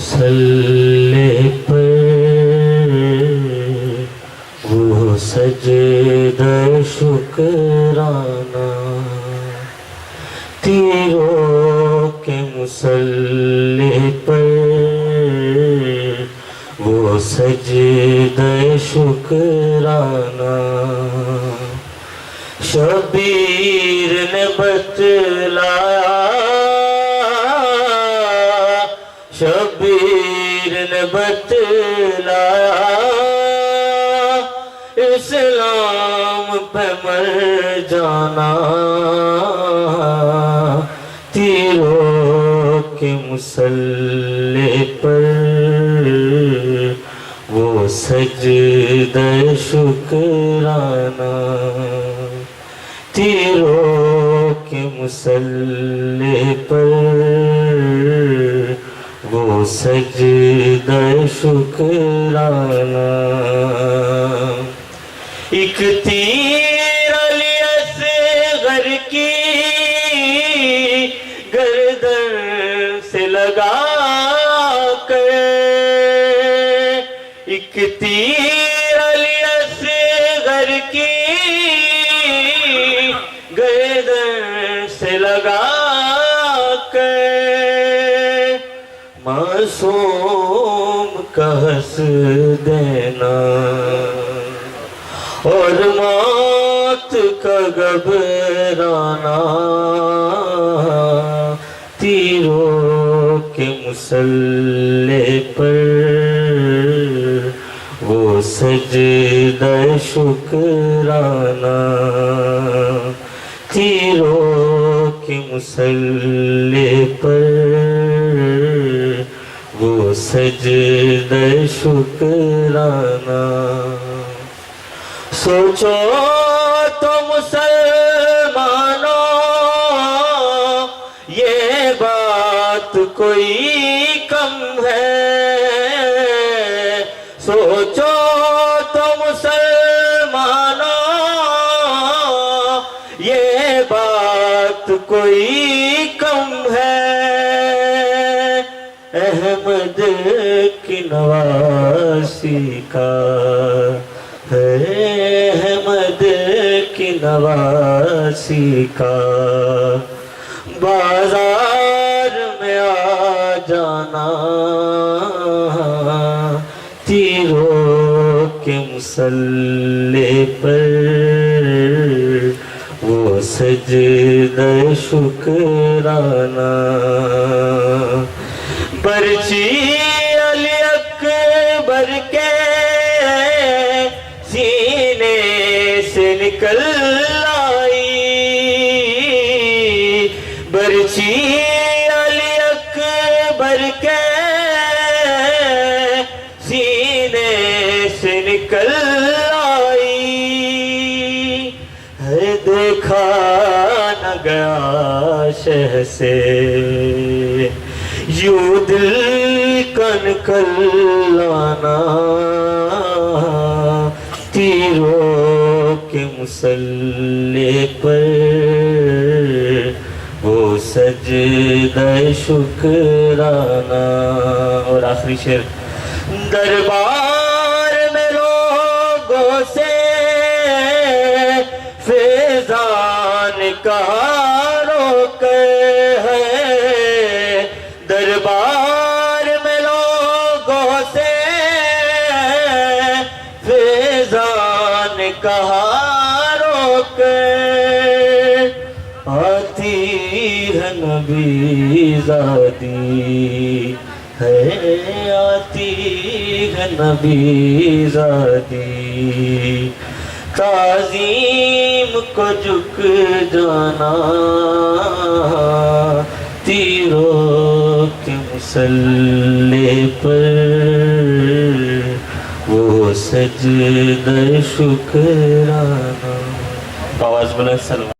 مسلح پر وہ سجدہ شکرانہ، تیروں کے مسلح پر وہ سجدہ شکرانہ، شبیر نے بتلایا، شبیر نے بتلایا، اسلام پہ مر جانا، تیروں کے مسلح پر وہ سجدہ شکرانہ، تیروں کے مسلح پر وہ سجدہ شکرانہ، ایک تیر علی اصغر کی گردن سے لگا کر، ایک تیر علی اصغر کی گردن سے لگا کر، معصوم کا ہنس دینا اور موت کا گھبرانا، تیروں کے مسلح پر وہ سجدہ شکرانہ، تیروں کے مسلح پر وہ سجدہ شکرانہ، سوچو تو مسلمانوں یہ بات کوئی کم ہے، سوچو تو مسلمانوں یہ بات کوئی کم ہے، احمد کی نواسی کا ہے، احمد کی نواسی کا بازار میں آ جانا، تیروں کے مسلح پر وہ سجدہ شکرانہ، برچی علی اکبر کے سینے سے نکل آئی، برچی علی اکبر کے سینے سے نکل آئی، ہے دیکھا نہ گیا شہ سے یوں دل کا نکلانا، تیروں کے مسلح پر وہ سجدہ شکرانہ، اور آخری شعر، دربار میں لوگوں سے فیضان کہا روکے ہے، دربار میں لوگوں سے فیضان کہا روکے، آتی ہے نبی زادی ہے، آتی ہے نبی زادی، تعظیم کو جھک جانا، تیروں کے مسلح پر وہ سجدہ شکرانہ، آواز بلند سلام۔